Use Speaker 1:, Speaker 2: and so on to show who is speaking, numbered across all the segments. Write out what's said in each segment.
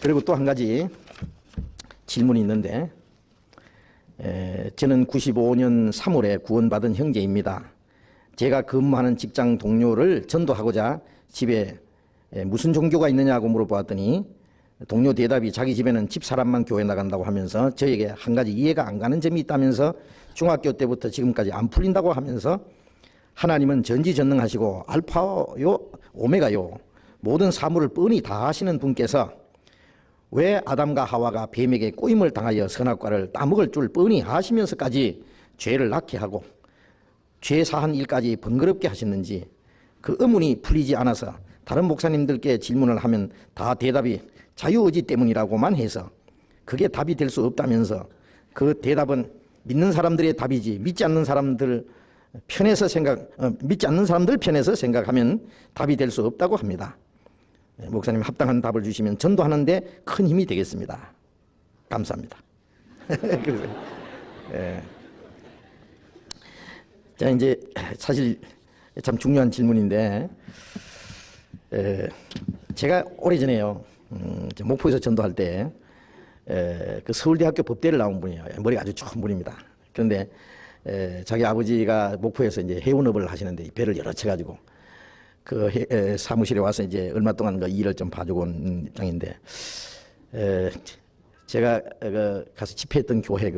Speaker 1: 그리고 또 한 가지 질문이 있는데, 저는 95년 3월에 구원받은 형제입니다. 제가 근무하는 직장 동료를 전도하고자 집에 무슨 종교가 있느냐고 물어보았더니 동료 대답이 자기 집에는 집사람만 교회 나간다고 하면서 저에게 한 가지 이해가 안 가는 점이 있다면서 중학교 때부터 지금까지 안 풀린다고 하면서 하나님은 전지전능하시고 알파요 오메가요 모든 사물을 뻔히 다 하시는 분께서 왜 아담과 하와가 뱀에게 꼬임을 당하여 선악과를 따먹을 줄 뻔히 아시면서까지 죄를 낳게 하고 죄 사한 일까지 번거롭게 하셨는지 그 의문이 풀리지 않아서 다른 목사님들께 질문을 하면 다 대답이 자유의지 때문이라고만 해서 그게 답이 될 수 없다면서 그 대답은 믿는 사람들의 답이지 믿지 않는 사람들 편에서 생각하면 답이 될 수 없다고 합니다. 목사님 합당한 답을 주시면 전도하는데 큰 힘이 되겠습니다. 감사합니다. 그래서, 자, 이제 사실 참 중요한 질문인데, 제가 오래전에요, 목포에서 전도할 때, 그 서울대학교 법대를 나온 분이에요. 머리가 아주 좋은 분입니다. 그런데, 자기 아버지가 목포에서 이제 해운업을 하시는데 배를 여러 채 가지고 그 사무실에 와서 이제 얼마 동안 그 일을 좀 봐주고 온 입장인데, 제가 가서 집회했던 교회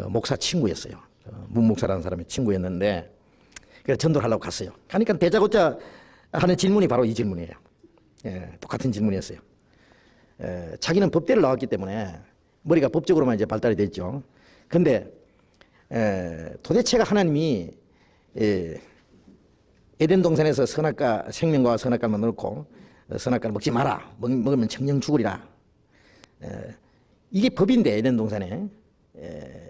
Speaker 1: 목사 친구였어요. 문 목사라는 사람의 친구였는데, 그래서 전도를 하려고 갔어요. 가니까 대자고자 하는 질문이 바로 이 질문이에요. 똑같은 질문이었어요. 자기는 법대를 나왔기 때문에 머리가 법적으로만 이제 발달이 됐죠. 근데 도대체가 하나님이 에덴 동산에서 선악과 생명과 선악과만 넣고 선악과를 먹지 마라. 먹으면 청령 죽으리라. 이게 법인데 에덴 동산에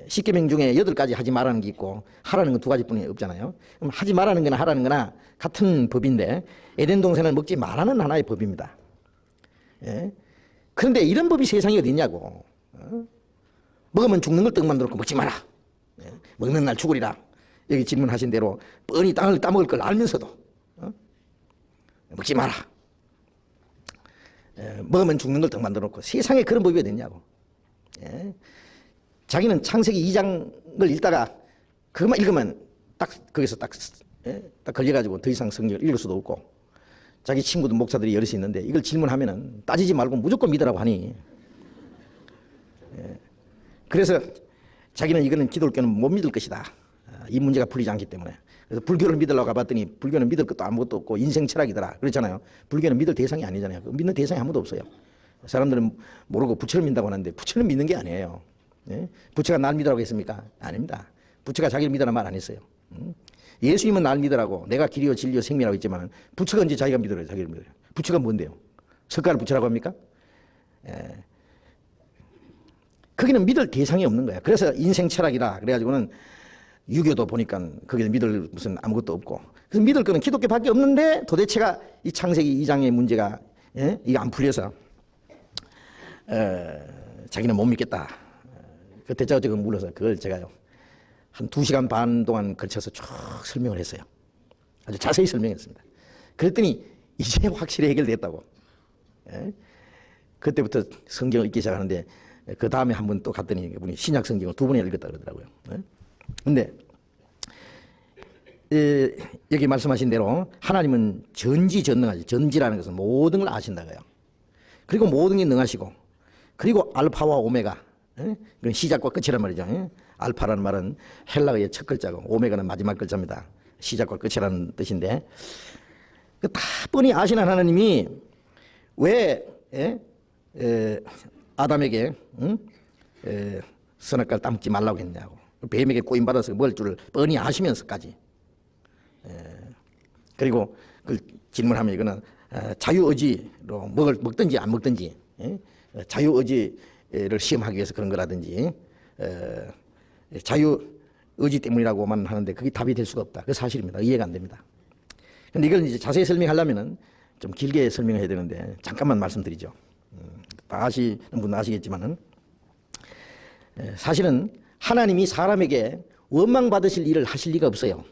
Speaker 1: 10계명 중에 8가지 하지 말라는 게 있고 하라는 건 2가지뿐이 없잖아요. 그럼 하지 말라는 거나 하라는 거나 같은 법인데 에덴 동산을 먹지 말라는 하나의 법입니다. 그런데 이런 법이 세상에 어디 있냐고. 먹으면 죽는 걸 떡만 들었고 먹지 마라. 먹는 날 죽으리라. 여기 질문하신 대로 뻔히 땅을 따먹을 걸 알면서도 먹지 마라. 먹으면 죽는 걸 더 만들어 놓고 세상에 그런 법이 어디 있냐고. 자기는 창세기 2장을 읽다가 그것만 읽으면 딱 거기서 딱 걸려가지고 더 이상 성경을 읽을 수도 없고, 자기 친구도 목사들이 여럿이 있는데 이걸 질문하면은 따지지 말고 무조건 믿으라고 하니, 그래서 자기는 이거는 기독교는 못 믿을 것이다. 이 문제가 풀리지 않기 때문에. 그래서 불교를 믿으려고 가봤더니 불교는 믿을 것도 아무것도 없고 인생 철학이더라. 그렇잖아요. 불교는 믿을 대상이 아니잖아요. 믿는 대상이 아무도 없어요. 사람들은 모르고 부처를 믿는다고 하는데 부처는 믿는 게 아니에요. 부처가 날 믿으라고 했습니까? 아닙니다. 부처가 자기를 믿으라는 말 안 했어요. 예수님은 날 믿으라고, 내가 길이요 진리요 생명이라고 했지만 부처가 언제 자기가 믿으라고 자기를 믿어요. 부처가 뭔데요? 석가를 부처라고 합니까? 거기는 믿을 대상이 없는 거야. 그래서 인생 철학이다. 그래가지고는 유교도 보니까 거기는 믿을 무슨 아무것도 없고, 그래서 믿을 거는 기독교밖에 없는데 도대체가 이 창세기 2장의 문제가 이게 안 풀려서 자기는 못 믿겠다. 그 대자적으로 물어서 그걸 제가요 한 2시간 반 동안 걸쳐서 쭉 설명을 했어요. 아주 자세히 설명했습니다. 그랬더니 이제 확실히 해결됐다고. 그때부터 성경을 읽기 시작하는데 그 다음에 한 번 또 갔더니 그분이 신약 성경을 2번이나 읽었다 그러더라고요. 근데 여기 말씀하신 대로 하나님은 전지전능하지. 전지라는 것은 모든 걸 아신다고요. 그리고 모든 게 능하시고, 그리고 알파와 오메가, 그건 시작과 끝이란 말이죠. 알파라는 말은 헬라어의 첫 글자고 오메가는 마지막 글자입니다. 시작과 끝이라는 뜻인데, 다 뻔히 아시는 하나님이 왜 아담에게 선악과를 따먹지 말라고 했냐고, 뱀에게 꼬임받아서 먹을 줄을 뻔히 아시면서까지. 그리고 그 질문하면 이거는 자유의지로 먹든지 안 먹든지, 자유의지를 시험하기 위해서 그런 거라든지, 자유의지 때문이라고만 하는데 그게 답이 될 수가 없다. 그 사실입니다. 이해가 안 됩니다. 근데 이걸 이제 자세히 설명하려면은 좀 길게 설명해야 되는데 잠깐만 말씀드리죠. 다 아시는 분은 아시겠지만은, 사실은 하나님이 사람에게 원망받으실 일을 하실 리가 없어요.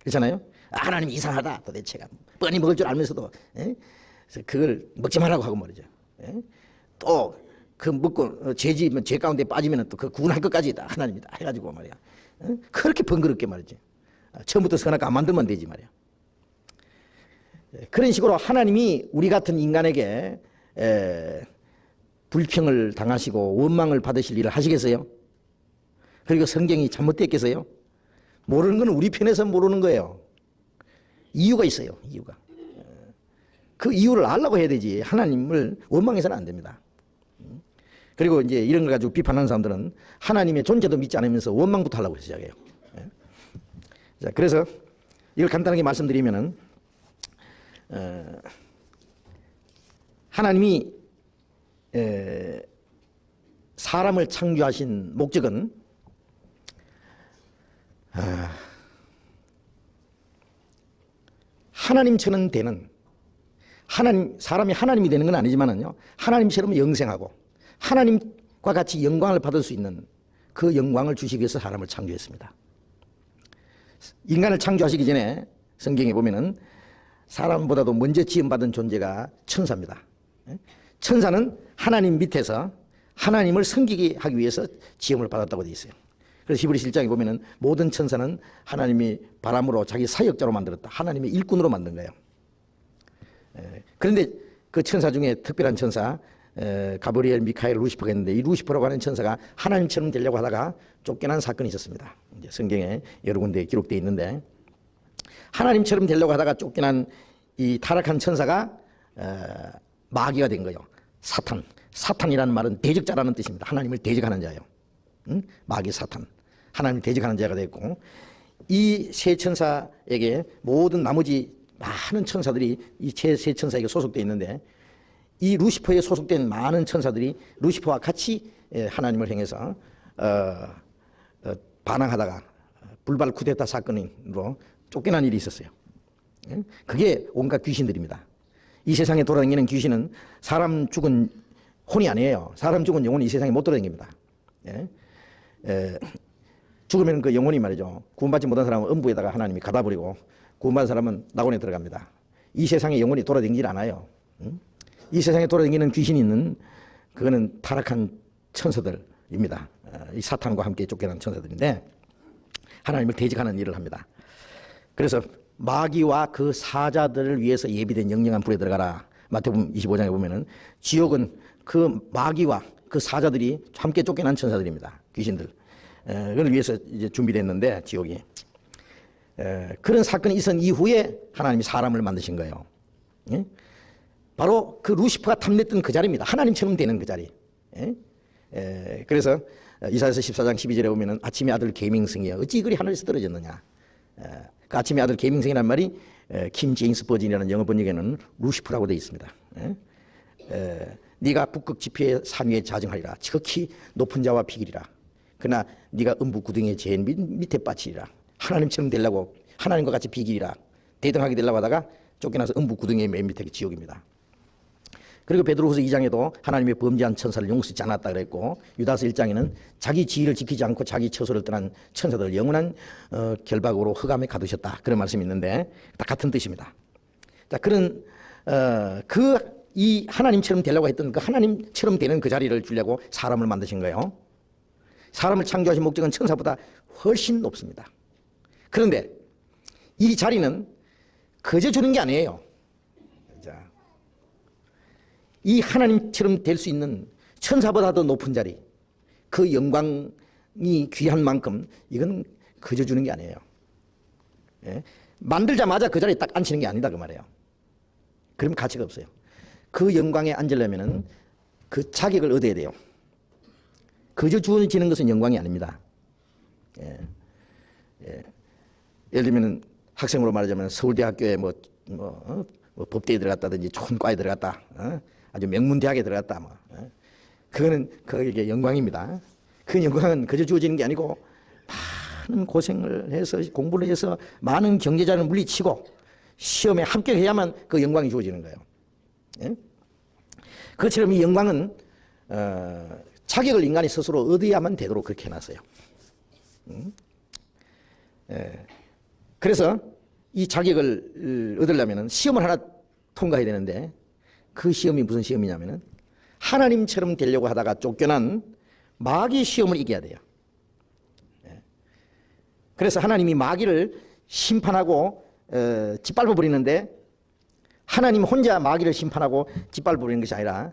Speaker 1: 그렇잖아요. 하나님 이상하다 도대체가 뻔히 먹을 줄 알면서도 그래서 그걸 먹지 말라고 하고 말이죠. 또 그 먹고 죄 가운데 빠지면 또 그 구원할 것까지 다 하나님이다 해가지고 말이야. 그렇게 번거롭게 말이지. 처음부터 선악 안 만들면 되지 말이야. 그런 식으로 하나님이 우리 같은 인간에게 불평을 당하시고 원망을 받으실 일을 하시겠어요? 그리고 성경이 잘못됐겠어요? 모르는 건 우리 편에서 모르는 거예요. 이유가 있어요. 이유가. 그 이유를 알라고 해야 되지. 하나님을 원망해서는 안 됩니다. 그리고 이제 이런 걸 가지고 비판하는 사람들은 하나님의 존재도 믿지 않으면서 원망부터 하려고 시작해요. 자, 그래서 이걸 간단하게 말씀드리면은 하나님이 사람을 창조하신 목적은 하나님처럼 되는 사람이 하나님이 되는 건 아니지만은요, 하나님처럼 영생하고 하나님과 같이 영광을 받을 수 있는 그 영광을 주시기 위해서 사람을 창조했습니다. 인간을 창조하시기 전에 성경에 보면은 사람보다도 먼저 지음받은 존재가 천사입니다. 천사는 하나님 밑에서 하나님을 섬기게 하기 위해서 지음을 받았다고 되어 있어요. 그래서 히브리서 1장에 보면은 모든 천사는 하나님이 바람으로 자기 사역자로 만들었다. 하나님의 일꾼으로 만든 거예요. 그런데 그 천사 중에 특별한 천사 가브리엘, 미카엘, 루시퍼가 있는데 이 루시퍼라고 하는 천사가 하나님처럼 되려고 하다가 쫓겨난 사건이 있었습니다. 이제 성경에 여러 군데 기록되어 있는데 하나님처럼 되려고 하다가 쫓겨난 이 타락한 천사가 마귀가 된 거예요. 사탄이라는 말은 대적자라는 뜻입니다. 하나님을 대적하는 자예요. 마귀 사탄. 하나님을 대적하는 자가 됐고 이 세 천사에게 모든 나머지 많은 천사들이 이 세 천사에게 소속되어 있는데 이 루시퍼에 소속된 많은 천사들이 루시퍼와 같이 하나님을 향해서 반항하다가 불발 쿠데타 사건으로 쫓겨난 일이 있었어요. 그게 온갖 귀신들입니다. 이 세상에 돌아다니는 귀신은 사람 죽은 혼이 아니에요. 사람 죽은 영혼이 이 세상에 못 돌아다닙니다. 죽으면 그 영혼이 말이죠. 구원받지 못한 사람은 음부에다가 하나님이 가다버리고 구원받은 사람은 낙원에 들어갑니다. 이 세상에 영혼이 돌아다니질 않아요. 이 세상에 돌아다니는 귀신이 있는 그거는 타락한 천사들입니다. 이 사탄과 함께 쫓겨난 천사들인데 하나님을 대적하는 일을 합니다. 그래서 마귀와 그 사자들을 위해서 예비된 영영한 불에 들어가라. 마태복음 25장에 보면은 지옥은 그 마귀와 그 사자들이 함께 쫓겨난 천사들입니다. 귀신들. 그걸 위해서 이제 준비됐는데 지옥이. 그런 사건이 있은 이후에 하나님이 사람을 만드신 거예요. 예? 바로 그 루시퍼가 탐냈던 그 자리입니다. 하나님처럼 되는 그 자리. 그래서 이사야서 14장 12절에 보면은 아침의 아들 계명성이여 어찌 그리 하늘에서 떨어졌느냐. 그 아침의 아들 계명성이라는 말이 킴 제임스 버진이라는 영어 번역에는 루시퍼라고 되어 있습니다. 네가 북극 지폐의 산 위에 자정하리라. 지극히 높은 자와 비기리라. 그러나 네가 음부 구덩이의 제일 밑에 빠치리라. 하나님처럼 되려고 하나님과 같이 비기리라. 대등하게 되려고 하다가 쫓겨나서 음부 구덩이의 맨 밑에 지옥입니다. 그리고 베드로후서 2장에도 하나님의 범죄한 천사를 용서치 않았다 그랬고 유다서 1장에는 자기 지위를 지키지 않고 자기 처소를 떠난 천사들을 영원한 결박으로 흑암에 가두셨다. 그런 말씀이 있는데 다 같은 뜻입니다. 자, 그런 이 하나님처럼 되려고 했던 그 하나님처럼 되는 그 자리를 주려고 사람을 만드신 거예요. 사람을 창조하신 목적은 천사보다 훨씬 높습니다. 그런데 이 자리는 그저 주는 게 아니에요. 자, 이 하나님처럼 될 수 있는 천사보다 더 높은 자리, 그 영광이 귀한 만큼 이건 그저 주는 게 아니에요. 예? 만들자마자 그 자리에 딱 앉히는 게 아니다 그 말이에요. 그럼 가치가 없어요. 그 영광에 앉으려면은 그 자격을 얻어야 돼요. 그저 주어지는 것은 영광이 아닙니다. 예를 들면 학생으로 말하자면 서울대학교에 법대에 들어갔다든지 좋은 과에 들어갔다, 아주 명문대학에 들어갔다, 그거는 그게 영광입니다. 그 영광은 그저 주어지는 게 아니고 많은 고생을 해서 공부를 해서 많은 경제자를 물리치고 시험에 합격해야만 그 영광이 주어지는 거예요. 예? 그처럼 이 영광은 자격을 인간이 스스로 얻어야만 되도록 그렇게 해놨어요. 그래서 이 자격을 얻으려면 시험을 하나 통과해야 되는데 그 시험이 무슨 시험이냐면은 하나님처럼 되려고 하다가 쫓겨난 마귀 시험을 이겨야 돼요. 그래서 하나님이 마귀를 심판하고 짓밟아 버리는데, 하나님 혼자 마귀를 심판하고 짓밟아 버리는 것이 아니라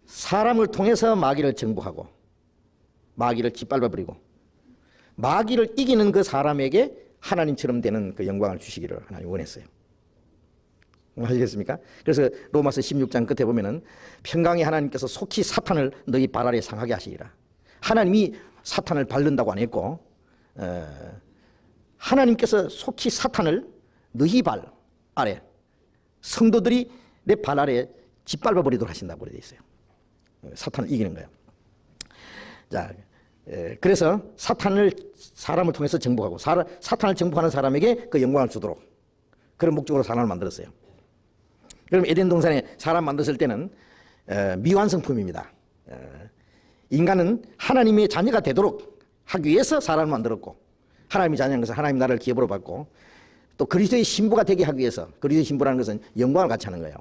Speaker 1: 사람을 통해서 마귀를 정복하고 마귀를 짓밟아 버리고 마귀를 이기는 그 사람에게 하나님처럼 되는 그 영광을 주시기를 하나님 원했어요. 아시겠습니까? 그래서 로마서 16장 끝에 보면은 평강의 하나님께서 속히 사탄을 너희 발 아래 상하게 하시리라. 하나님이 사탄을 밟는다고 안 했고, 하나님께서 속히 사탄을 너희 발 아래, 성도들이 내 발 아래 짓밟아 버리도록 하신다고 되어 있어요. 사탄을 이기는 거예요. 자, 그래서 사탄을 사람을 통해서 정복하고 사탄을 정복하는 사람에게 그 영광을 주도록 그런 목적으로 사람을 만들었어요. 그럼 에덴 동산에 사람 만들었을 때는 미완성품입니다. 인간은 하나님의 자녀가 되도록 하기 위해서 사람을 만들었고, 하나님의 자녀인 것은 하나님 나라를 기업으로 받고, 또 그리스도의 신부가 되게 하기 위해서, 그리스도의 신부라는 것은 영광을 같이 하는 거예요.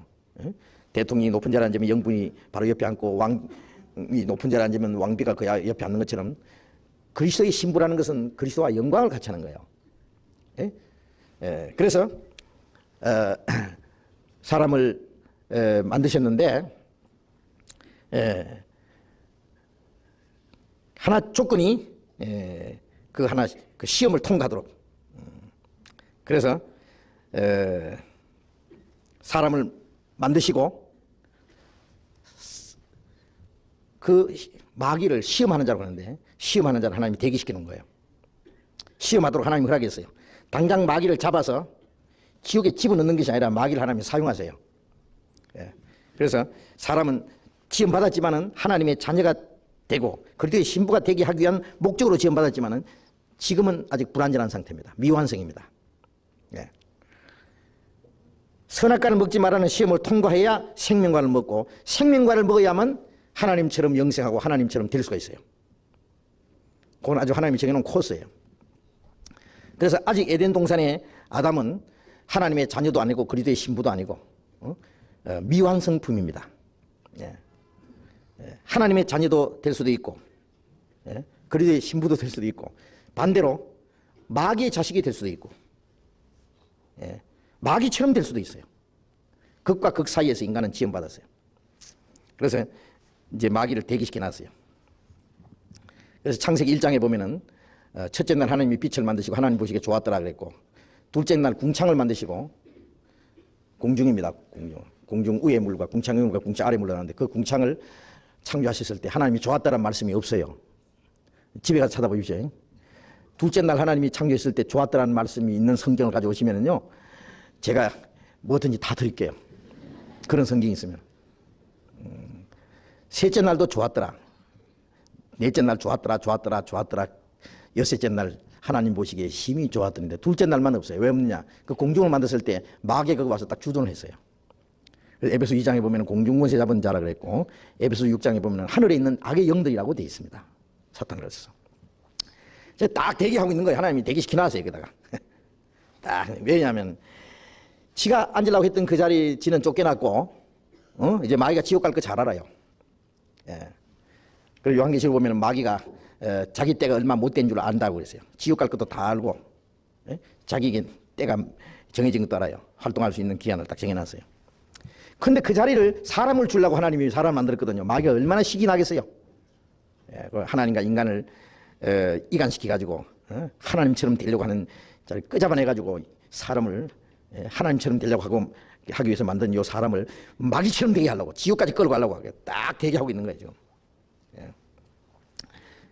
Speaker 1: 대통령이 높은 자리에 앉으면 영분이 바로 옆에 앉고, 왕이 높은 자리에 앉으면 왕비가 그 옆에 앉는 것처럼 그리스도의 신부라는 것은 그리스도와 영광을 같이 하는 거예요. 그래서 사람을 만드셨는데, 하나 조건이 그 시험을 통과하도록. 그래서 사람을 만드시고 그 마귀를 시험하는 자라고 하는데, 시험하는 자를 하나님이 대기시키는 거예요. 시험하도록 하나님이 허락했어요. 당장 마귀를 잡아서 지옥에 집어넣는 것이 아니라 마귀를 하나님이 사용하세요. 그래서 사람은 지음받았지만은 하나님의 자녀가 되고 그리스도의 신부가 되게 하기 위한 목적으로 지음받았지만은 지금은 아직 불완전한 상태입니다. 미완성입니다. 선악과를 먹지 말라는 시험을 통과해야 생명과를 먹고, 생명과를 먹어야만 하나님처럼 영생하고 하나님처럼 될 수가 있어요. 그건 아주 하나님이 정해놓은 코스예요. 그래서 아직 에덴 동산에 아담은 하나님의 자녀도 아니고 그리스도의 신부도 아니고 미완성품입니다. 하나님의 자녀도 될 수도 있고, 그리스도의 신부도 될 수도 있고, 반대로 마귀의 자식이 될 수도 있고, 마귀처럼 될 수도 있어요. 극과 극 사이에서 인간은 지음받았어요. 그래서 이제 마귀를 대기시켜 놨어요. 그래서 창세기 1장에 보면은 첫째 날 하나님이 빛을 만드시고 하나님 보시기에 좋았더라 그랬고, 둘째 날 궁창을 만드시고, 공중입니다. 공중 위의 물과 궁창 위의 물과 궁창 아래 물을 하는데, 그 궁창을 창조하셨을 때 하나님이 좋았다라는 말씀이 없어요. 집에 가서 찾아보십시오. 둘째 날 하나님이 창조했을 때 좋았다라는 말씀이 있는 성경을 가져오시면은요, 제가 뭐든지 다 드릴게요. 그런 성경이 있으면. 셋째 날도 좋았더라. 넷째 날 좋았더라. 여섯째 날 하나님 보시기에 힘이 좋았던데 둘째 날만 없어요. 왜 없느냐? 그 공중을 만들었을 때 마귀가 와서 딱 주둔을 했어요. 그래서 에베소 2장에 보면 공중권세 잡은 자라 그랬고, 에베소 6장에 보면 하늘에 있는 악의 영들이라고 되어 있습니다. 사탄을 해서. 딱 대기하고 있는 거예요. 하나님이 대기시켜놨어요. 여기다가. 딱. 왜냐하면 지가 앉으려고 했던 그 자리 지는 쫓겨났고, 이제 마귀가 지옥 갈 거 잘 알아요. 그리고 요한계시록 보면 마귀가 자기 때가 얼마 못 된 줄 안다고 그랬어요. 지옥 갈 것도 다 알고, 자기에게 때가 정해진 것도 알아요. 활동할 수 있는 기한을 딱 정해놨어요. 근데 그 자리를 사람을 주려고 하나님이 사람을 만들었거든요. 마귀가 얼마나 식이 나겠어요. 하나님과 인간을 이간시켜가지고 하나님처럼 되려고 하는 자리를 끄잡아내가지고 사람을 하나님처럼 되려고 하기 위해서 만든 이 사람을 마귀처럼 되게 하려고, 지옥까지 끌고 가려고 딱 대기하고 있는 거예요, 지금.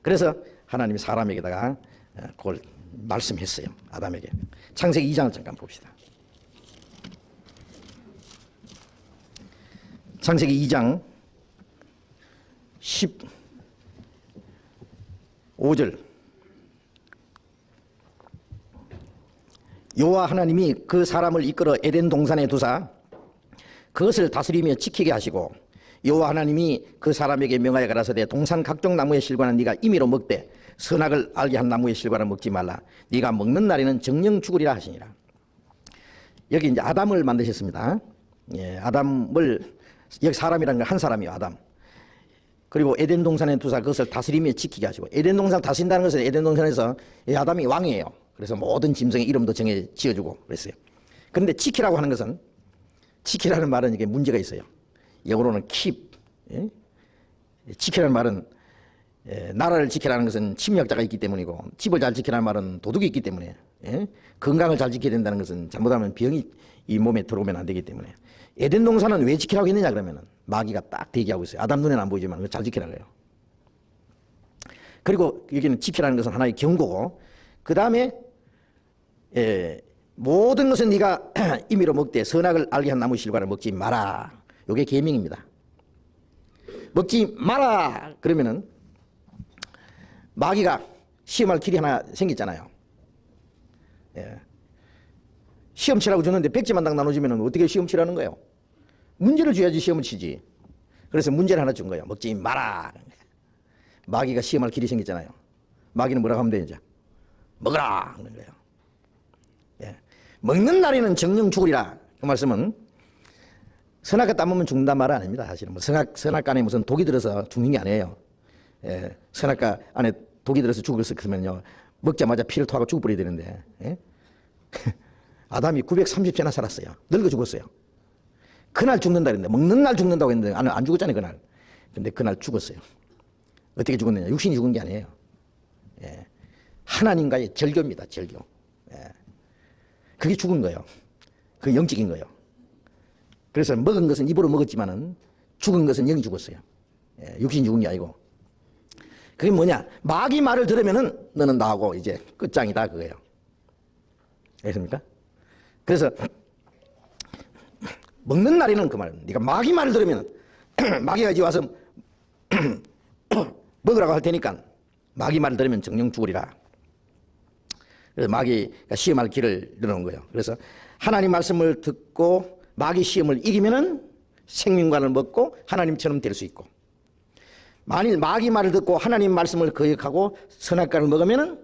Speaker 1: 그래서 하나님이 사람에게다가 그걸 말씀했어요. 아담에게. 창세기 2장을 잠깐 봅시다. 창세기 2장 15절. 여호와 하나님이 그 사람을 이끌어 에덴 동산에 두사 그것을 다스리며 지키게 하시고, 여호와 하나님이 그 사람에게 명하여 가라사대 동산 각종 나무의 실과는 네가 임의로 먹되 선악을 알게 한 나무의 실과는 먹지 말라. 네가 먹는 날에는 정령 죽으리라 하시니라. 여기 이제 아담을 만드셨습니다. 아담을, 여기 사람이라는 건 한 사람이에요. 아담. 그리고 에덴 동산에 두사 그것을 다스리며 지키게 하시고, 에덴 동산을 다스린다는 것은 에덴 동산에서 아담이 왕이에요. 그래서 모든 짐승의 이름도 정해 지어주고 그랬어요. 그런데 지키라고 하는 것은, 지키라는 말은 이게 문제가 있어요. 영어로는 keep. 예? 지키라는 말은 나라를 지키라는 것은 침략자가 있기 때문이고, 집을 잘 지키라는 말은 도둑이 있기 때문에, 예? 건강을 잘 지켜야 된다는 것은 잘못하면 병이 이 몸에 들어오면 안 되기 때문에. 에덴 동산은 왜 지키라고 했느냐 그러면은 마귀가 딱 대기하고 있어요. 아담 눈에는 안 보이지만 잘 지키라는 거예요. 그리고 여기는 지키라는 것은 하나의 경고고, 그 다음에 모든 것은 네가 임의로 먹되 선악을 알게 한 나무 실과를 먹지 마라. 이게 계명입니다. 먹지 마라 그러면은 마귀가 시험할 길이 하나 생겼잖아요. 시험 치라고 줬는데 백지만당 나눠주면 어떻게 시험 치라는 거예요? 문제를 줘야지 시험을 치지. 그래서 문제를 하나 준 거예요. 먹지 마라. 마귀가 시험할 길이 생겼잖아요. 마귀는 뭐라고 하면 되죠? 먹으라 하는 거예요. 먹는 날에는 정령 죽으리라. 그 말씀은 선악과 따먹으면 죽는단 말 아닙니다. 사실은 뭐 선악과 안에 무슨 독이 들어서 죽는 게 아니에요. 선악과 안에 독이 들어서 죽었으면요 먹자마자 피를 토하고 죽어버려야 되는데, 아담이 930세나 살았어요. 늙어 죽었어요. 그날 죽는다 그랬는데, 먹는 날 죽는다고 했는데 안 죽었잖아요 그날. 근데 그날 죽었어요. 어떻게 죽었느냐? 육신이 죽은 게 아니에요. 하나님과의 절교입니다. 절교. 그게 죽은 거예요. 그게 영적인 거예요. 그래서 먹은 것은 입으로 먹었지만은 죽은 것은 영이 죽었어요. 육신이 죽은 게 아니고. 그게 뭐냐? 마귀 말을 들으면은 너는 나하고 이제 끝장이다 그거예요. 알겠습니까? 그래서 먹는 날에는 그 말, 네가 마귀 말을 들으면은 마귀가 이제 와서 먹으라고 할 테니까 마귀 말을 들으면 정령 죽으리라. 그래서 마귀가 시험할 길을 열어놓은 거예요. 그래서 하나님 말씀을 듣고 마귀 시험을 이기면은 생명관을 먹고 하나님처럼 될 수 있고, 만일 마귀 말을 듣고 하나님 말씀을 거역하고 선악과를 먹으면은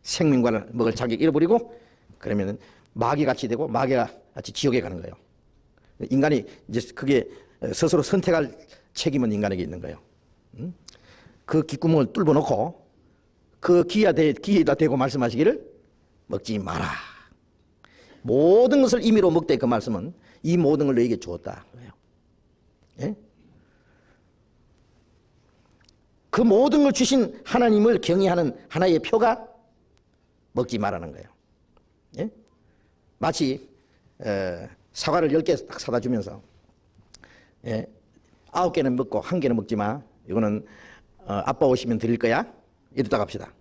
Speaker 1: 생명관을 먹을 자격 잃어버리고, 그러면은 마귀같이 되고 마귀가 같이 지옥에 가는 거예요. 인간이 이제 그게 스스로 선택할 책임은 인간에게 있는 거예요. 그 귓구멍을 뚫어 놓고 그 귀에다 대고 말씀하시기를 먹지 마라. 모든 것을 임의로 먹되, 그 말씀은 이 모든 걸 너에게 주었다. 예? 그 모든 걸 주신 하나님을 경외하는 하나의 표가 먹지 말라는 거예요. 예? 마치 사과를 10개 딱 사다 주면서 9개는 먹고 1개는 먹지 마. 이거는 아빠 오시면 드릴 거야. 이러다 갑시다.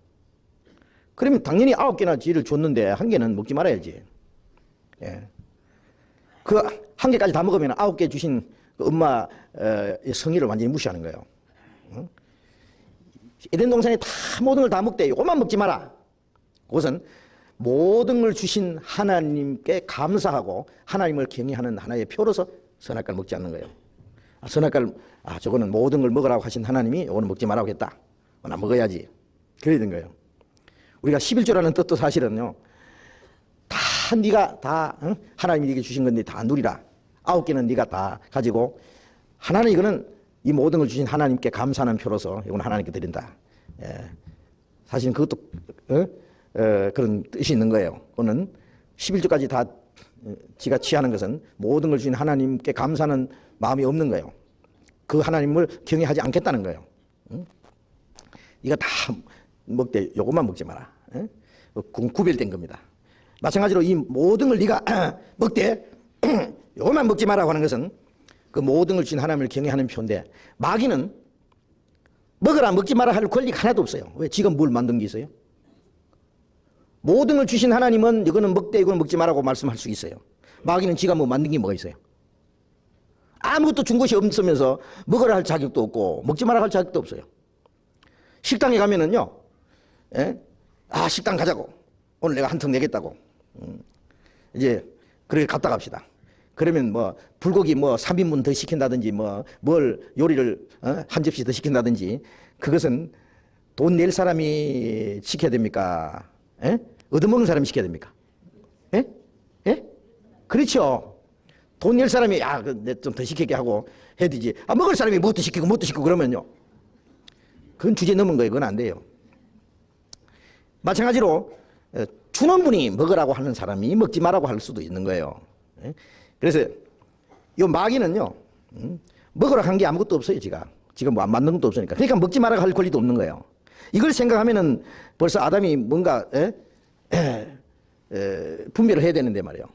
Speaker 1: 그러면 당연히 9개나 지를 줬는데 1개는 먹지 말아야지. 그 1개까지 다 먹으면 9개 주신 그 엄마의 성의를 완전히 무시하는 거예요. 에덴 동산에 다 모든 걸 다 먹되 이것만 먹지 마라. 그것은 모든 걸 주신 하나님께 감사하고 하나님을 경외하는 하나의 표로서 선악과를 먹지 않는 거예요. 선악과를, 저거는 모든 걸 먹으라고 하신 하나님이 이거는 먹지 말라고 했다. 나 먹어야지. 그래야 된 거예요. 우리가 11조라는 뜻도 사실은요, 다 네가 다 하나님이 네게 주신 건데 다 누리라. 9개는 네가 다 가지고 하나는 이거는 이 모든 걸 주신 하나님께 감사하는 표로서 이거는 하나님께 드린다. 사실 그것도 그런 뜻이 있는 거예요. 그거는 11조까지 다 지가 취하는 것은 모든 걸 주신 하나님께 감사하는 마음이 없는 거예요. 그 하나님을 경외하지 않겠다는 거예요. 네가 다 먹되 요것만 먹지 마라. 구별된 겁니다. 마찬가지로 이 모든 걸 네가 먹되 요것만 먹지 마라고 하는 것은 그 모든 걸 주신 하나님을 경외하는 표인데, 마귀는 먹으라 먹지 마라 할 권리가 하나도 없어요. 왜? 지가 뭘 만든 게 있어요? 모든 걸 주신 하나님은 이거는 먹되 이거는 먹지 마라고 말씀할 수 있어요. 마귀는 지가 뭐 만든 게 뭐가 있어요? 아무것도 준 것이 없으면서 먹으라 할 자격도 없고 먹지 마라 할 자격도 없어요. 식당에 가면은요, 식당 가자고. 오늘 내가 한턱 내겠다고. 이제 그렇게 갔다 갑시다. 그러면 뭐 불고기 뭐 3인분 더 시킨다든지 뭘 요리를 한 접시 더 시킨다든지, 그것은 돈 낼 사람이 시켜야 됩니까? 얻어먹는 사람이 시켜야 됩니까? 그렇죠. 돈 낼 사람이 좀 더 시키게 하고 해야 되지. 먹을 사람이 뭐 더 시키고 뭐 더 시키고 그러면요, 그건 주제 넘은 거예요. 그건 안 돼요. 마찬가지로 주는 분이 먹으라고 하는 사람이 먹지 말라고 할 수도 있는 거예요. 그래서 이 마귀는요, 먹으라 한 게 아무것도 없어요. 지가 뭐 안 만든 것도 없으니까. 그러니까 먹지 말라고 할 권리도 없는 거예요. 이걸 생각하면은 벌써 아담이 뭔가 분별을 해야 되는데 말이에요.